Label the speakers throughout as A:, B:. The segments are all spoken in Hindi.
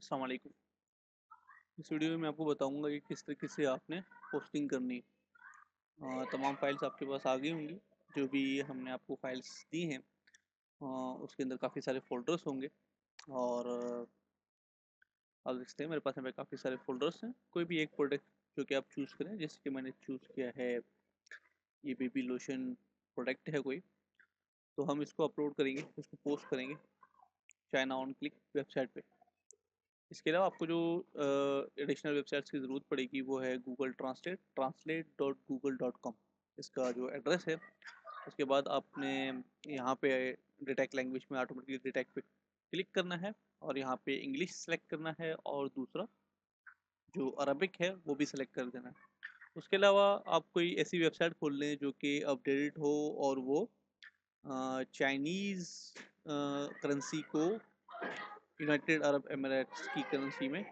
A: अस्सलाम वालेकुम। इस वीडियो में मैं आपको बताऊंगा कि किस तरीके से आपने पोस्टिंग करनी है। तमाम फाइल्स आपके पास आ गई होंगी। जो भी हमने आपको फाइल्स दी हैं, उसके अंदर काफ़ी सारे फ़ोल्डर्स होंगे। और आप देख सकते हैं मेरे पास यहाँ पे काफ़ी सारे फ़ोल्डर्स हैं। कोई भी एक प्रोडक्ट जो कि आप चूज़ करें, जैसे कि मैंने चूज़ किया है ये बेबी लोशन प्रोडक्ट है कोई, तो हम इसको अपलोड करेंगे, इसको पोस्ट करेंगे चाइना ऑन क्लिक वेबसाइट पे। इसके अलावा आपको जो एडिशनल वेबसाइट्स की ज़रूरत पड़ेगी वो है गूगल translate.google.com, इसका जो एड्रेस है। उसके बाद आपने यहाँ पे डिटेक्ट लैंग्वेज में ऑटोमेटिकली डिटेक्ट पे क्लिक करना है और यहाँ पे इंग्लिश सेलेक्ट करना है और दूसरा जो अरबिक है वो भी सिलेक्ट कर देना है। उसके अलावा आप कोई ऐसी वेबसाइट खोल लें जो कि अपडेटेड हो और वो चाइनीज़ करेंसी को यूनाइटेड अरब एमिरेट्स की करेंसी में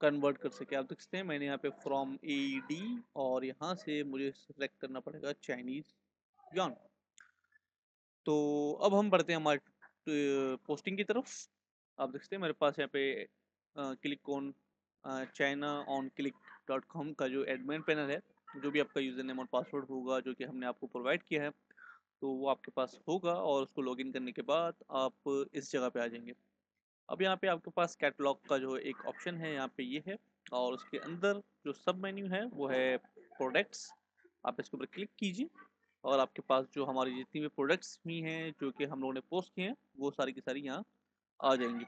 A: कन्वर्ट कर सके। आप देख सकते हैं मैंने यहाँ पे फ्रॉम AED और यहाँ से मुझे सेलेक्ट करना पड़ेगा चाइनीज़ yuan। तो अब हम बढ़ते हैं हमारे पोस्टिंग की तरफ। आप देख सकते हैं मेरे पास यहाँ पे click on China on click .com का जो एडमिन पैनल है, जो भी आपका यूज़र नेम और पासवर्ड होगा जो कि हमने आपको प्रोवाइड किया है, तो वो आपके पास होगा और उसको लॉगिन करने के बाद आप इस जगह पे आ जाएंगे। अब यहाँ पे आपके पास कैटलॉग का जो एक ऑप्शन है यहाँ पे ये है, और उसके अंदर जो सब मेन्यू है वो है प्रोडक्ट्स। आप इसके ऊपर क्लिक कीजिए और आपके पास जो हमारी जितनी भी प्रोडक्ट्स भी हैं जो कि हम लोगों ने पोस्ट किए हैं वो सारी की सारी यहाँ आ जाएंगी।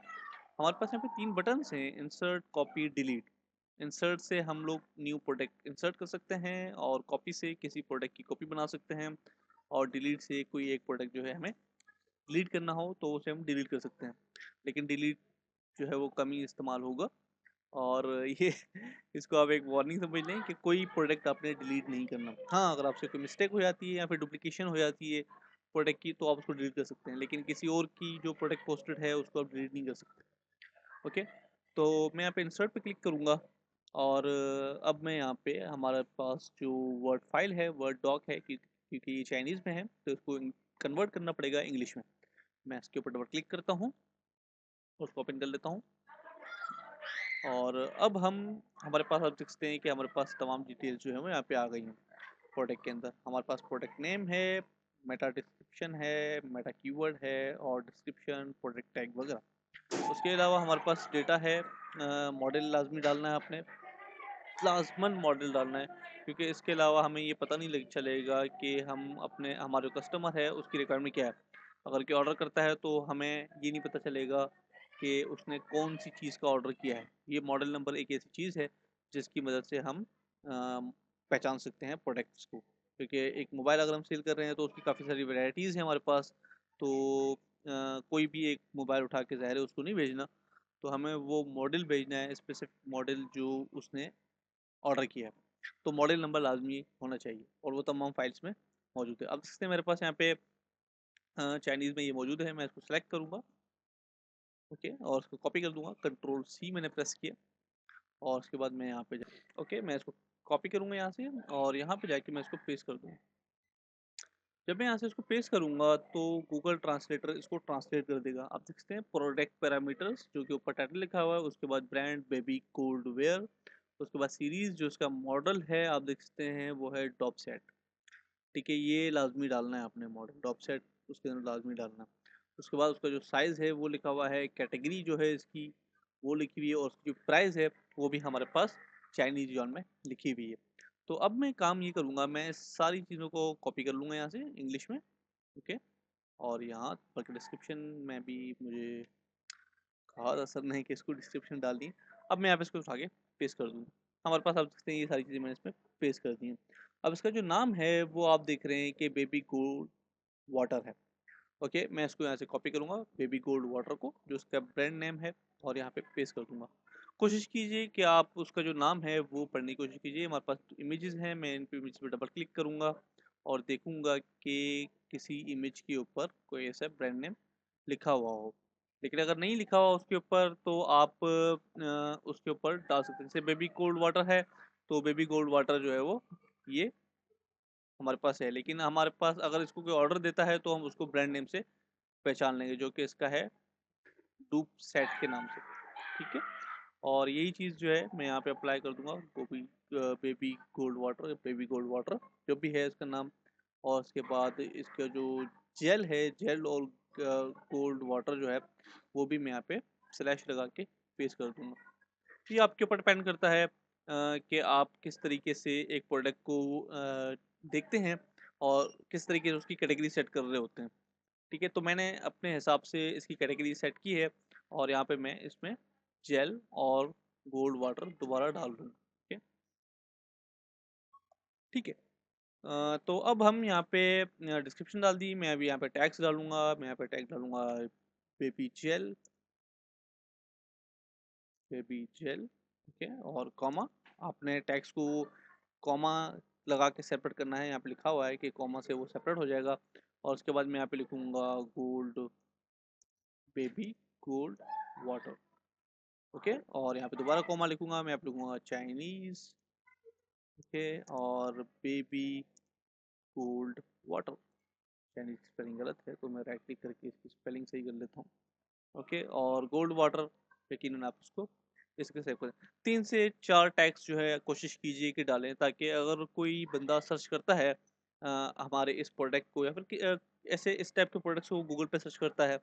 A: हमारे पास यहाँ पे 3 बटन्स हैं, इंसर्ट, कॉपी, डिलीट। इंसर्ट से हम लोग न्यू प्रोडक्ट इंसर्ट कर सकते हैं और कॉपी से किसी प्रोडक्ट की कॉपी बना सकते हैं, और डिलीट से कोई एक प्रोडक्ट जो है हमें डिलीट करना हो तो उसे हम डिलीट कर सकते हैं। लेकिन डिलीट जो है वो कम ही इस्तेमाल होगा। और ये इसको आप एक वार्निंग समझ लें कि कोई प्रोडक्ट आपने डिलीट नहीं करना। हाँ, अगर आपसे कोई मिस्टेक हो जाती है या फिर डुप्लीकेशन हो जाती है प्रोडक्ट की तो आप उसको डिलीट कर सकते हैं, लेकिन किसी और की जो प्रोडक्ट पोस्टेड है उसको आप डिलीट नहीं कर सकते। ओके, तो मैं यहाँ पे इंसर्ट पे क्लिक करूँगा और अब मैं यहाँ पे हमारे पास जो वर्ड फाइल है, वर्ड डॉक है, क्योंकि ये चाइनीज़ में है तो इसको कन्वर्ट करना पड़ेगा इंग्लिश में। मैं इसके ऊपर डबल क्लिक करता हूँ, उसको ओपन कर लेता हूँ। और अब हम हमारे पास आप देख सकते हैं कि हमारे पास तमाम डिटेल्स जो है वो यहाँ पे आ गई हैं। प्रोडक्ट के अंदर हमारे पास प्रोडक्ट नेम है, मेटा डिस्क्रिप्शन है, मेटा कीवर्ड है और डिस्क्रिप्शन, प्रोडक्ट टैग वगैरह। उसके अलावा हमारे पास डेटा है। मॉडल लाजमी डालना है आपने, लाजमन मॉडल डालना है, क्योंकि इसके अलावा हमें ये पता नहीं लग चलेगा कि हम अपने हमारे जो कस्टमर है उसकी रिक्वायरमेंट क्या है। अगर कोई ऑर्डर करता है तो हमें ये नहीं पता चलेगा कि उसने कौन सी चीज़ का ऑर्डर किया है। ये मॉडल नंबर एक ऐसी चीज़ है जिसकी मदद से हम पहचान सकते हैं प्रोडक्ट्स को, क्योंकि एक मोबाइल अगर हम सेल कर रहे हैं तो उसकी काफ़ी सारी वैरायटीज़ हैं हमारे पास। तो कोई भी एक मोबाइल उठा के ज़ाहिर है उसको नहीं भेजना, तो हमें वो मॉडल भेजना है, स्पेसिफिक मॉडल जो उसने ऑर्डर किया है। तो मॉडल नंबर लाजमी होना चाहिए और वो तमाम फाइल्स में मौजूद है। अब इससे मेरे पास यहाँ पे चाइनीज़ में ये मौजूद है, मैं इसको सेलेक्ट करूँगा। ओके, और उसको कॉपी कर दूंगा, Ctrl+C मैंने प्रेस किया और उसके बाद मैं यहाँ पे ओके, मैं इसको कॉपी करूँगा यहाँ से और यहाँ पे जाके मैं इसको पेस्ट कर दूँगा। जब मैं यहाँ से इसको पेस्ट करूँगा तो गूगल ट्रांसलेटर इसको ट्रांसलेट कर देगा। आप देख सकते हैं प्रोडक्ट पैरामीटर्स जो कि ऊपर टाइटल लिखा हुआ है, उसके बाद ब्रांड बेबी कोल्ड वेयर, उसके बाद सीरीज़ जो इसका मॉडल है आप देख सकते हैं वो है टॉप सेट। ठीक है, ये लाजमी डालना है आपने मॉडल टॉप सेट, उसके अंदर लाजमी डालना है। उसके बाद उसका जो साइज़ है वो लिखा हुआ है, कैटेगरी जो है इसकी वो लिखी हुई है और उसकी जो प्राइस है वो भी हमारे पास चाइनीज़ yuan में लिखी हुई है। तो अब मैं काम ये करूँगा, मैं सारी चीज़ों को कॉपी कर लूँगा यहाँ से इंग्लिश में। ओके, और यहाँ पर डिस्क्रिप्शन में भी मुझे खास असर नहीं कि इसको डिस्क्रिप्शन डाल दी। अब मैं यहाँ पे इसको उठा के पेस्ट कर दूँगा। हमारे पास आप देखते हैं ये सारी चीज़ें मैंने इसमें पेस्ट कर दी हैं। अब इसका जो नाम है वो आप देख रहे हैं कि बेबी गोल्ड वाटर है। ओके, मैं इसको यहाँ से कॉपी करूँगा बेबी गोल्ड वाटर को, जो उसका ब्रांड नेम है, और यहाँ पे पेस्ट कर दूँगा। कोशिश कीजिए कि आप उसका जो नाम है वो पढ़ने की कोशिश कीजिए। हमारे पास इमेजेस हैं, मैं इन पे इमेज पे डबल क्लिक करूँगा और देखूँगा कि किसी इमेज के ऊपर कोई ऐसा ब्रांड नेम लिखा हुआ हो। लेकिन अगर नहीं लिखा हुआ उसके ऊपर तो आप उसके ऊपर डाल सकते हैं। जैसे बेबी गोल्ड वाटर है तो बेबी गोल्ड वाटर जो है वो ये हमारे पास है, लेकिन हमारे पास अगर इसको कोई ऑर्डर देता है तो हम उसको ब्रांड नेम से पहचान लेंगे, जो कि इसका है डूब सेट के नाम से। ठीक है, और यही चीज़ जो है मैं यहाँ पे अप्लाई कर दूंगा, गोभी baby gold water, baby gold water जो भी है इसका नाम। और उसके बाद इसका जो जेल है, जेल और गोल्ड वाटर जो है वो भी मैं यहाँ पे स्लैश लगा के पेस्ट कर दूंगा। तो ये आपके ऊपर डिपेंड करता है कि आप किस तरीके से एक प्रोडक्ट को देखते हैं और किस तरीके से उसकी कैटेगरी सेट कर रहे होते हैं। ठीक है, तो मैंने अपने हिसाब से इसकी कैटेगरी सेट की है और यहाँ पे मैं इसमें जेल और गोल्ड वाटर दोबारा डाल दूँगा। ठीक है, ठीक है। तो अब हम यहाँ पे डिस्क्रिप्शन डाल दी, मैं अभी यहाँ पे टैग्स डालूंगा, मैं यहाँ पे टैग डालूंगा बेबी जेल, बेबी जेल। ठीक है, और कॉमा, आपने टैग्स को कॉमा लगा के सेपरेट करना है, यहाँ पे लिखा हुआ है कि कॉमा से वो सेपरेट हो जाएगा। और उसके बाद मैं यहाँ पे लिखूंगा gold, baby gold water. Okay, और यहाँ पे दोबारा कॉमा लिखूंगा, मैं यहाँ पे लिखूंगा चाइनीज। ओके, और baby gold water. Chinese spelling गलत है तो मैं राइट क्लिक करके इसकी स्पेलिंग सही कर लेता हूँ। ओके, और गोल्ड वाटर यकीनन आप उसको इसके सेव करें। 3 से 4 टैग्स जो है कोशिश कीजिए कि डालें, ताकि अगर कोई बंदा सर्च करता है हमारे इस प्रोडक्ट को या फिर ऐसे इस टाइप के प्रोडक्ट्स को गूगल पे सर्च करता है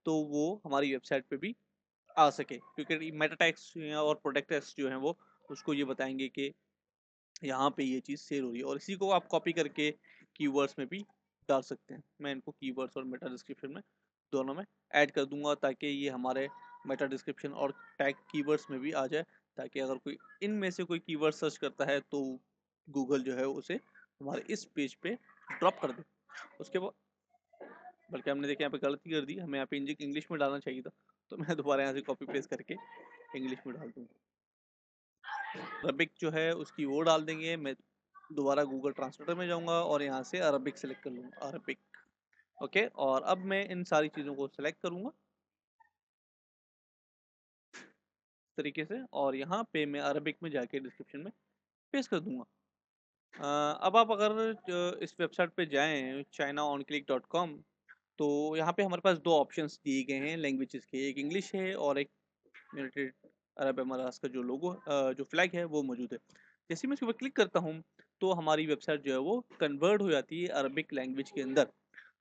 A: तो वो हमारी वेबसाइट पे भी आ सके, क्योंकि मेटा टैग्स और प्रोडक्ट टैग्स जो हैं वो उसको ये बताएंगे कि यहाँ पे ये चीज़ सेल हो रही है। और इसी को आप कॉपी करके कीवर्ड्स में भी डाल सकते हैं। मैं इनको कीवर्ड्स और मेटा डिस्क्रिप्शन में दोनों में ऐड कर दूंगा, ताकि ये हमारे मेटा डिस्क्रिप्शन और टैग कीवर्ड्स में भी आ जाए, ताकि अगर कोई इनमें से कोई कीवर्ड सर्च करता है तो गूगल जो है उसे हमारे इस पेज पे ड्रॉप कर दे। उसके बाद बल्कि हमने देखिए यहाँ पे गलती कर दी, हमें यहाँ पे इंग्लिश में डालना चाहिए था, तो मैं दोबारा यहाँ से कॉपी पेस्ट करके इंग्लिश में डाल दूंगा। अरबिक जो है उसकी वो डाल देंगे, मैं दोबारा गूगल ट्रांसलेटर में जाऊंगा और यहाँ से अरबिक सेलेक्ट कर लूंगा, अरबिक। ओके, और अब मैं इन सारी चीज़ों को सेलेक्ट करूंगा इस तरीके से, और यहाँ पे मैं अरबिक में जाके डिस्क्रिप्शन में पेस्ट कर दूंगा। अब आप अगर इस वेबसाइट पे जाएं chinaonclick.com, तो यहाँ पे हमारे पास 2 ऑप्शंस दिए गए हैं लैंग्वेजेस के, एक इंग्लिश है और एक यूनाइटेड अरब अमारात का जो लोगो जो फ्लैग है वो मौजूद है। जैसे मैं इसके ऊपर क्लिक करता हूँ तो हमारी वेबसाइट जो है वो कन्वर्ट हो जाती है अरबिक लैंग्वेज के अंदर।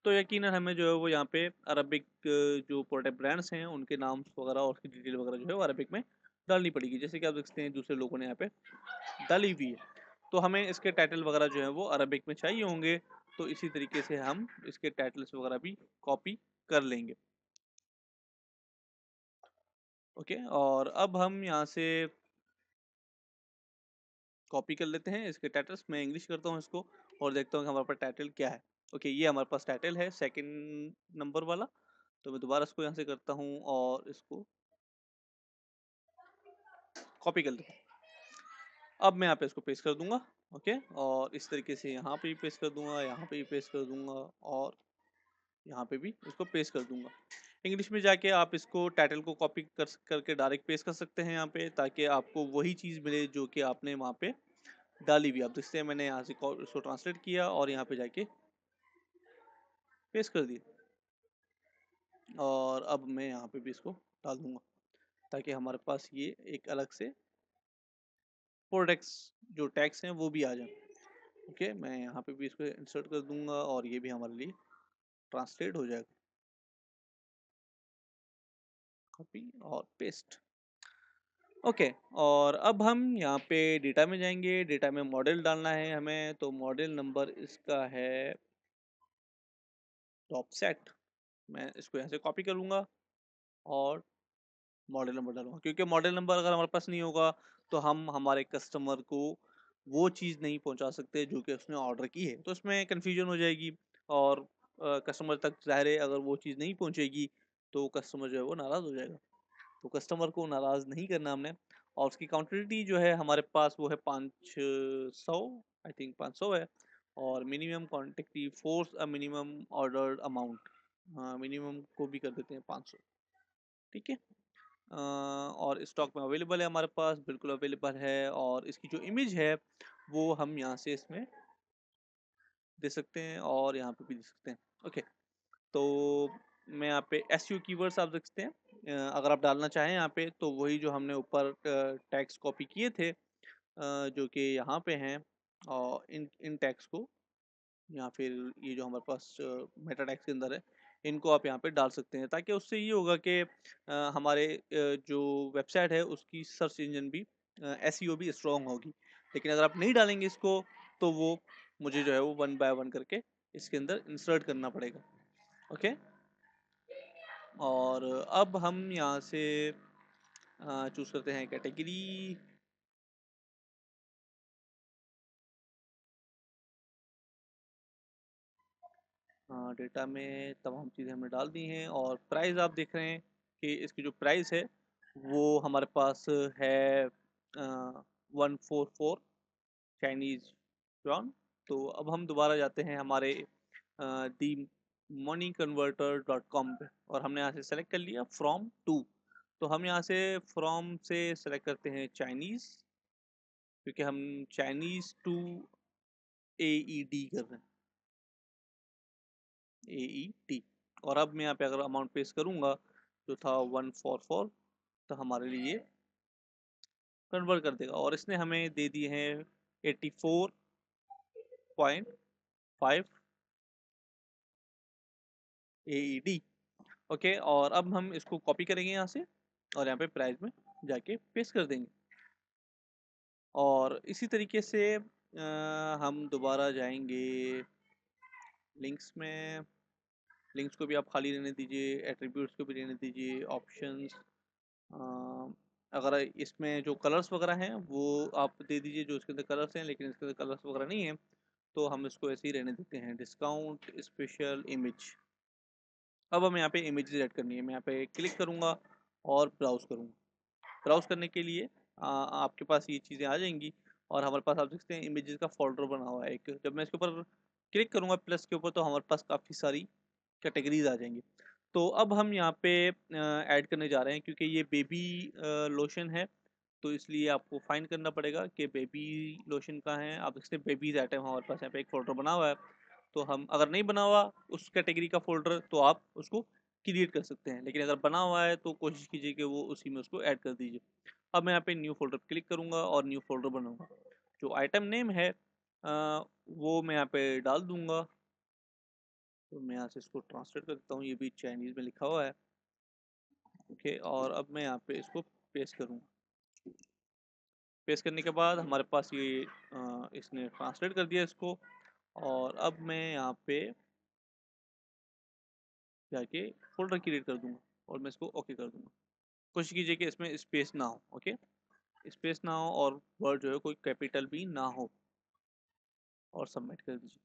A: तो यकीनन हमें जो है वो यहाँ पे अरबिक जो प्रोडक्ट ब्रांड्स हैं उनके नाम वगैरह और उसकी डिटेल वगैरह जो है वो अरबिक में डालनी पड़ेगी, जैसे कि आप देख सकते हैं दूसरे लोगों ने यहाँ पे डाली हुई है। तो हमें इसके टाइटल वगैरह जो है वो अरबिक में चाहिए होंगे, तो इसी तरीके से हम इसके टाइटल्स वगैरह भी कॉपी कर लेंगे। ओके, और अब हम यहाँ से कॉपी कर लेते हैं इसके टाइटल्स, मैं इंग्लिश करता हूँ इसको और देखता हूँ कि हमारे पास टाइटल क्या है। ओके, ये हमारे पास टाइटल है सेकंड नंबर वाला, तो मैं दोबारा इसको यहाँ से करता हूँ और इसको कॉपी कर लेता हूँ। अब मैं यहाँ पे इसको पेस्ट कर दूंगा। ओके, और इस तरीके से यहाँ पे भी पेस्ट कर दूंगा, यहाँ पे भी पेस्ट कर दूंगा और यहाँ पे भी इसको पेस्ट कर दूंगा। इंग्लिश में जाके आप इसको टाइटल को कॉपी करके डायरेक्ट पेस्ट कर सकते हैं यहाँ पे, ताकि आपको वही चीज़ मिले जो कि आपने वहाँ पे डाली हुई। आप देखते हैं मैंने यहाँ से इसको ट्रांसलेट किया और यहाँ पे जाके पेस्ट कर दिया, और अब मैं यहाँ पे भी इसको डाल दूंगा ताकि हमारे पास ये एक अलग से प्रोडक्ट्स जो टैग्स हैं वो भी आ जाए। ओके, मैं यहाँ पे भी इसको इंसर्ट कर दूंगा और ये भी हमारे लिए ट्रांसलेट हो जाएगा। कॉपी और पेस्ट। ओके, और अब हम यहाँ पे डेटा में जाएंगे, डेटा में मॉडल डालना है हमें, तो मॉडल नंबर इसका है टॉप सेट। मैं इसको यहाँ से कॉपी करूँगा और मॉडल नंबर डालूंगा, क्योंकि मॉडल नंबर अगर हमारे पास नहीं होगा तो हम हमारे कस्टमर को वो चीज़ नहीं पहुंचा सकते जो कि उसने ऑर्डर की है, तो इसमें कन्फ्यूजन हो जाएगी और कस्टमर तक ज़ाहिर है अगर वो चीज़ नहीं पहुंचेगी तो कस्टमर जो है वो नाराज़ हो जाएगा। तो कस्टमर को नाराज़ नहीं करना हमने। और उसकी क्वांटिटी जो है हमारे पास वो है 500, आई थिंक 500 है। और minimum quantity force a minimum order amount, हाँ मिनिमम को भी कर देते हैं 500। ठीक है, और स्टॉक में अवेलेबल है हमारे पास, बिल्कुल अवेलेबल है। और इसकी जो इमेज है वो हम यहाँ से इसमें दे सकते हैं और यहाँ पे भी दे सकते हैं। ओके, तो में यहाँ पे एसईओ कीवर्ड्स आप देख सकते हैं। अगर आप डालना चाहें यहाँ पे तो वही जो हमने ऊपर टैग्स कॉपी किए थे, जो कि यहाँ पे हैं, और इन इन टैग्स को या फिर ये जो हमारे पास मेटा टैग्स के अंदर है, इनको आप यहाँ पे डाल सकते हैं, ताकि उससे ये होगा कि हमारे जो वेबसाइट है उसकी सर्च इंजन भी एसईओ भी स्ट्रॉन्ग होगी। लेकिन अगर आप नहीं डालेंगे इसको तो वो मुझे जो है वो वन बाय वन करके इसके अंदर इंसर्ट करना पड़ेगा। ओके, और अब हम यहाँ से चूज करते हैं कैटेगरी। डेटा में तमाम चीज़ें हमने डाल दी हैं, और प्राइस आप देख रहे हैं कि इसकी जो प्राइस है वो हमारे पास है 144 चाइनीज yuan। तो अब हम दोबारा जाते हैं हमारे the money converter dot com पे, और हमने यहाँ से सेलेक्ट कर लिया फ्रॉम टू। तो हम यहाँ से फ्रॉम से सेलेक्ट करते हैं चाइनीज, क्योंकि हम चाइनीज टू AED कर रहे हैं, AED। और अब मैं यहाँ पे अगर अमाउंट पेश करूंगा जो था 144, तो हमारे लिए कन्वर्ट कर देगा, और इसने हमें दे दिए हैं 84.5 AED। ओके, और अब हम इसको कॉपी करेंगे यहाँ से, और यहाँ पे प्राइस में जाके पेस्ट कर देंगे। और इसी तरीके से हम दोबारा जाएंगे लिंक्स में। लिंक्स को भी आप खाली रहने दीजिए, एट्रीब्यूट्स को भी रहने दीजिए, ऑप्शंस। अगर इसमें जो कलर्स वगैरह हैं वो आप दे दीजिए, जो इसके अंदर कलर्स हैं, लेकिन इसके अंदर कलर्स वगैरह नहीं है तो हम इसको ऐसे ही रहने देते हैं, डिस्काउंट स्पेशल इमेज। अब हमें यहाँ पे इमेजेस ऐड करनी है। मैं यहाँ पे क्लिक करूँगा और ब्राउज करूँगा। ब्राउज करने के लिए आपके पास ये चीज़ें आ जाएंगी, और हमारे पास आप देखते हैं इमेजेस का फोल्डर बना हुआ है एक। जब मैं इसके ऊपर क्लिक करूँगा प्लस के ऊपर, तो हमारे पास काफ़ी सारी कैटेगरीज आ जाएंगी। तो अब हम यहाँ पे ऐड करने जा रहे हैं, क्योंकि ये बेबी लोशन है, तो इसलिए आपको फाइंड करना पड़ेगा कि बेबी लोशन कहाँ है। आप देखते हैं बेबीज आइटम हमारे पास यहाँ पे एक फोल्डर बना हुआ है। तो हम अगर नहीं बना हुआ उस कैटेगरी का फोल्डर तो आप उसको क्रिएट कर सकते हैं, लेकिन अगर बना हुआ है तो कोशिश कीजिए कि वो उसी में उसको ऐड कर दीजिए। अब मैं यहाँ पे न्यू फोल्डर क्लिक करूँगा और न्यू फोल्डर बनाऊंगा। जो आइटम नेम है वो मैं यहाँ पे डाल दूंगा। तो मैं यहाँ से इसको ट्रांसलेट कर देता हूँ, ये भी चाइनीज़ में लिखा हुआ है। ओके, और अब मैं यहाँ पे इसको पेस्ट करूँगा। पेस्ट करने के बाद हमारे पास ये इसने ट्रांसलेट कर दिया इसको, और अब मैं यहाँ पे जाके फोल्डर क्रिएट कर दूंगा, और मैं इसको ओके कर दूंगा। कोशिश कीजिए कि इसमें स्पेस ना हो। ओके, स्पेस ना हो और वर्ड जो है कोई कैपिटल भी ना हो, और सबमिट कर दीजिए।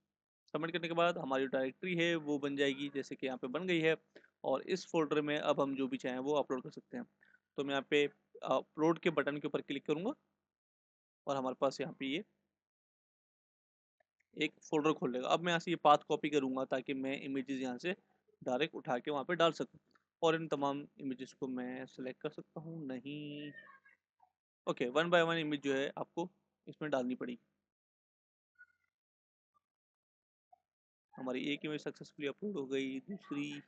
A: सबमिट करने के बाद हमारी डायरेक्टरी है वो बन जाएगी, जैसे कि यहाँ पे बन गई है, और इस फोल्डर में अब हम जो भी चाहें वो अपलोड कर सकते हैं। तो मैं यहाँ पे अपलोड के बटन के ऊपर क्लिक करूँगा, और हमारे पास यहाँ पे ये एक फोल्डर खोल लेगा। अब मैं यहाँ से ये पाथ कॉपी करूँगा ताकि मैं इमेजेस यहाँ से डायरेक्ट उठा के वहाँ पे डाल सकूँ, और इन तमाम इमेजेस को मैं सेलेक्ट कर सकता हूँ। नहीं, okay, one by one image जो है आपको इसमें डालनी पड़ेगी। हमारी एक इमेज सक्सेसफुली अपलोड हो गई, दूसरी,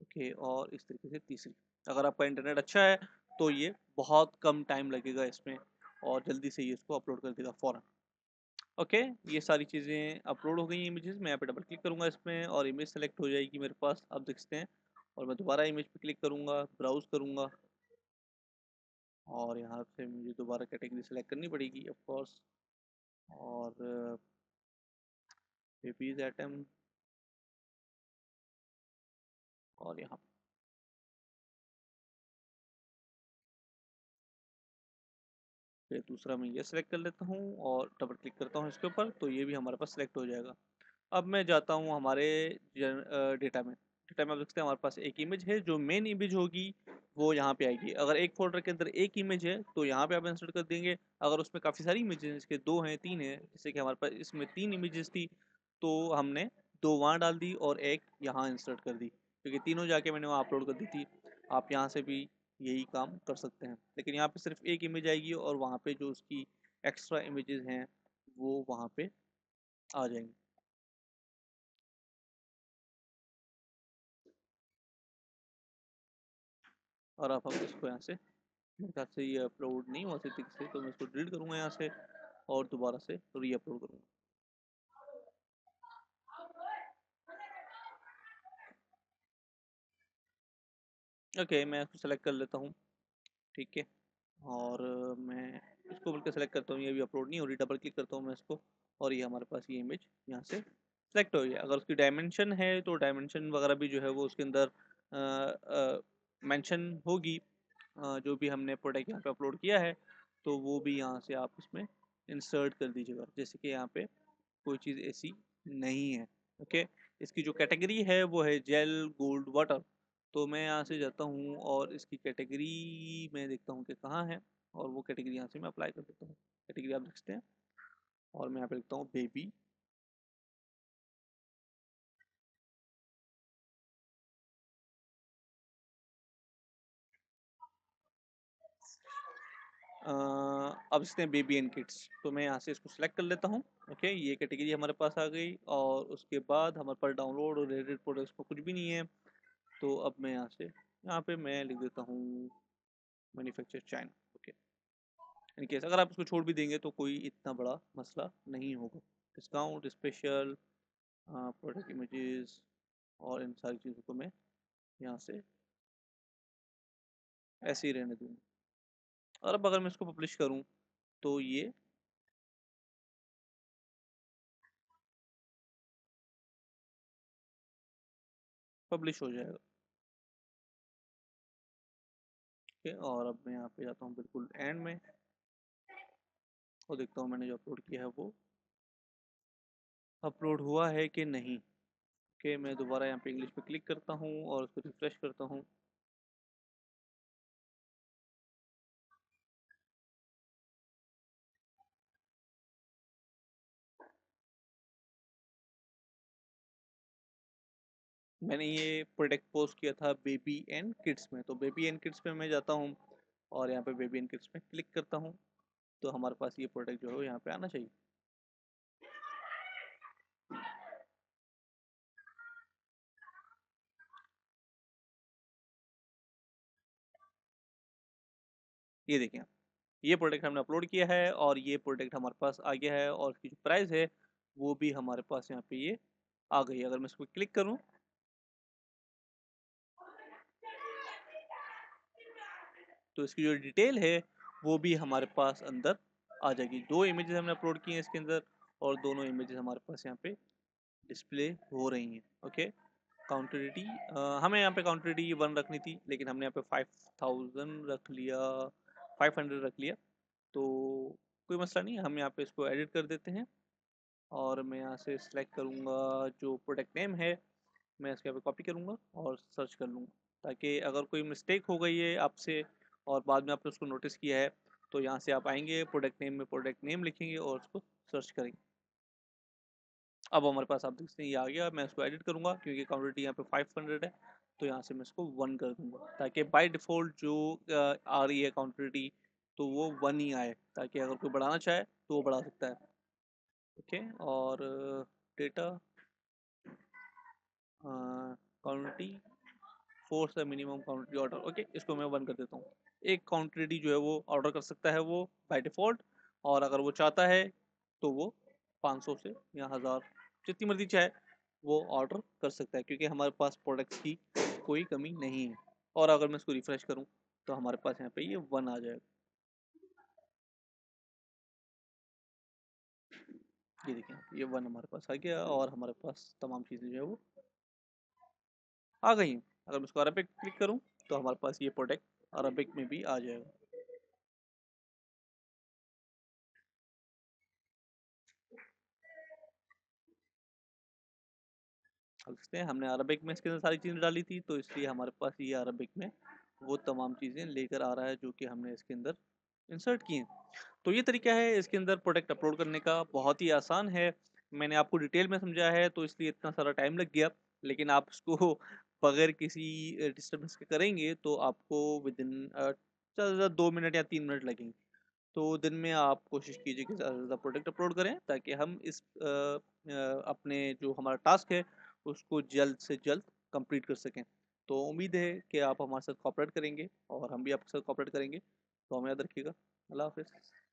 A: ओके, और इस तरीके से तीसरी। अगर आपका इंटरनेट अच्छा है तो ये बहुत कम टाइम लगेगा इसमें, और जल्दी से ये इसको अपलोड कर देगा फ़ौरन। ओके, ये सारी चीज़ें अपलोड हो गई इमेजेस। मैं यहाँ पे डबल क्लिक करूँगा इसमें, और इमेज सेलेक्ट हो जाएगी मेरे पास, आप देख सकते हैं। और मैं दोबारा इमेज पे क्लिक करूँगा, ब्राउज़ करूँगा, और यहाँ से मुझे दोबारा कैटेगरी सेलेक्ट करनी पड़ेगी ऑफ कोर्स, और बेबीज आइटम, और यहाँ पे दूसरा मैं ये सेलेक्ट कर लेता हूँ और डबल क्लिक करता हूँ इसके ऊपर, तो ये भी हमारे पास सेलेक्ट हो जाएगा। अब मैं जाता हूँ हमारे डेटा में। डेटा में आप देखते हैं हमारे पास एक इमेज है, जो मेन इमेज होगी वो यहाँ पे आएगी। अगर एक फोल्डर के अंदर एक इमेज है तो यहाँ पे आप इंसर्ट कर देंगे। अगर उसमें काफ़ी सारी इमेजेस, इसके दो हैं, तीन है, जैसे कि हमारे पास इसमें तीन इमेजेस थी, तो हमने दो वहाँ डाल दी और एक यहाँ इंसर्ट कर दी, क्योंकि तीनों जाके मैंने वहाँ अपलोड कर दी थी। आप यहाँ से भी यही काम कर सकते हैं, लेकिन यहाँ पे सिर्फ एक इमेज आएगी, और वहाँ पे जो उसकी एक्स्ट्रा इमेजेस हैं वो वहाँ पे आ जाएंगी। और अब हम इसको यहाँ से, मेरे ख्याल से ये अपलोड नहीं हुआ ठीक से, तो मैं इसको डिलीट करूँगा यहाँ से और दोबारा से री अपलोड करूँगा। ओके, मैं इसको सेलेक्ट कर लेता हूँ, ठीक है। और मैं इसको बोल के सेलेक्ट करता हूँ, ये भी अपलोड नहीं हो रही, डबल क्लिक करता हूँ मैं इसको और ये हमारे पास ये इमेज यहाँ से सेलेक्ट हो गई। अगर उसकी डायमेंशन है तो डायमेंशन वगैरह भी जो है वो उसके अंदर मेंशन होगी, जो भी हमने प्रोडक्ट यहाँ पे अपलोड किया है, तो वो भी यहाँ से आप इसमें इंसर्ट कर दीजिएगा। जैसे कि यहाँ पे कोई चीज़ ऐसी नहीं है, ओके। इसकी जो कैटेगरी है वो है जेल गोल्ड वाटर, तो मैं यहाँ से जाता हूँ और इसकी कैटेगरी मैं देखता हूँ कि कहाँ है, और वो कैटेगरी यहाँ से मैं अप्लाई कर देता हूँ। कैटेगरी आप देखते हैं और मैं यहाँ पे लिखता हूँ बेबी। अब इसने बेबी एंड किड्स, तो मैं यहाँ से इसको सिलेक्ट कर लेता हूँ। ओके, ये कैटेगरी हमारे पास आ गई और उसके बाद हमारे पास डाउनलोड और रेडिट प्रोडक्ट्स को कुछ भी नहीं है। तो अब मैं यहाँ पे मैं लिख देता हूँ manufacture China. Okay, in case अगर आप इसको छोड़ भी देंगे तो कोई इतना बड़ा मसला नहीं होगा। डिस्काउंट स्पेशल प्रोडक्ट इमेजेस और इन सारी चीज़ों को मैं यहाँ से ऐसे ही रहने दूँगा। और अब अगर मैं इसको पब्लिश करूँ तो ये पब्लिश हो जाएगा। ओके, और अब मैं यहाँ पे जाता हूँ बिल्कुल एंड में और देखता हूँ मैंने जो अपलोड किया है वो अपलोड हुआ है कि नहीं। ओके, मैं दोबारा यहाँ पे इंग्लिश पे क्लिक करता हूँ और उसको रिफ्रेश करता हूँ। मैंने ये प्रोडक्ट पोस्ट किया था बेबी एंड किड्स में, तो बेबी एंड किड्स पे मैं जाता हूँ और यहाँ पे बेबी एंड किड्स में क्लिक करता हूँ, तो हमारे पास ये प्रोडक्ट जो है वो यहाँ पे आना चाहिए। ये देखें, ये प्रोडक्ट हमने अपलोड किया है और ये प्रोडक्ट हमारे पास आ गया है और इसकी जो प्राइस है वो भी हमारे पास यहाँ पे ये आ गई है। अगर मैं इसको क्लिक करूँ तो इसकी जो डिटेल है वो भी हमारे पास अंदर आ जाएगी। दो इमेजेस हमने अपलोड किए हैं इसके अंदर और दोनों इमेजेस हमारे पास यहाँ पे डिस्प्ले हो रही हैं। ओके, काउंटिडिटी हमें यहाँ पे काउंटिडिटी 1 रखनी थी, लेकिन हमने यहाँ पे 5000 रख लिया, 500 रख लिया, तो कोई मसला नहीं है। हम यहाँ पे इसको एडिट कर देते हैं और मैं यहाँ से सिलेक्ट करूँगा जो प्रोडक्ट नेम है, मैं इसके यहाँ पे कॉपी करूँगा और सर्च कर लूँगा, ताकि अगर कोई मिस्टेक हो गई है आपसे और बाद में आपने उसको नोटिस किया है तो यहाँ से आप आएंगे प्रोडक्ट नेम में प्रोडक्ट नेम लिखेंगे और उसको सर्च करेंगे। अब हमारे पास आप देखते हैं ये आ गया। मैं इसको एडिट करूँगा क्योंकि क्वांटिटी यहाँ पे 500 है, तो यहाँ से मैं इसको 1 कर दूँगा ताकि बाय डिफ़ॉल्ट जो आ रही है क्वांटिटी तो वो 1 ही आए, ताकि अगर कोई बढ़ाना चाहे तो वो बढ़ा सकता है। ओके, और data quantity force the minimum quantity order. Okay, इसको मैं 1 कर देता हूँ। एक क्वांटिटी जो है वो ऑर्डर कर सकता है वो बाय डिफ़ॉल्ट, और अगर वो चाहता है तो वो 500 से या 1000 जितनी मर्जी चाहे वो ऑर्डर कर सकता है, क्योंकि हमारे पास प्रोडक्ट्स की कोई कमी नहीं है। और अगर मैं इसको रिफ्रेश करूँ तो हमारे पास यहाँ पे ये 1 आ जाएगा। ये देखिए, ये 1 हमारे पास आ गया और हमारे पास तमाम चीज़ें जो है वो आ गई हैं। अगर मैं इसको अरबिक क्लिक करूँ तो हमारे पास ये प्रोडक्ट अरबिक में भी आ जाएगा। अब देखते हैं, हमने अरबिक में इसके अंदर सारी चीज़ें डाली थी, तो इसलिए हमारे पास ये अरबिक में वो तमाम चीज़ें लेकर आ रहा है जो कि हमने इसके अंदर इंसर्ट की हैं। तो ये तरीका है इसके अंदर प्रोडक्ट अपलोड करने का, बहुत ही आसान है। मैंने आपको डिटेल में समझाया है तो इसलिए इतना सारा टाइम लग गया, लेकिन आप इसको बगैर किसी डिस्टर्बेंस के करेंगे तो आपको विदिन ज़्यादा से ज़्यादा 2 मिनट या 3 मिनट लगेंगे। तो दिन में आप कोशिश कीजिए कि ज़्यादा से ज़्यादा प्रोडक्ट अपलोड करें, ताकि हम इस अपने जो हमारा टास्क है उसको जल्द से जल्द कंप्लीट कर सकें। तो उम्मीद है कि आप हमारे साथ कोऑपरेट करेंगे और हम भी आपके साथ कोऑपरेट करेंगे। तो हमें याद रखिएगा। अल्लाह हाफ़िज़।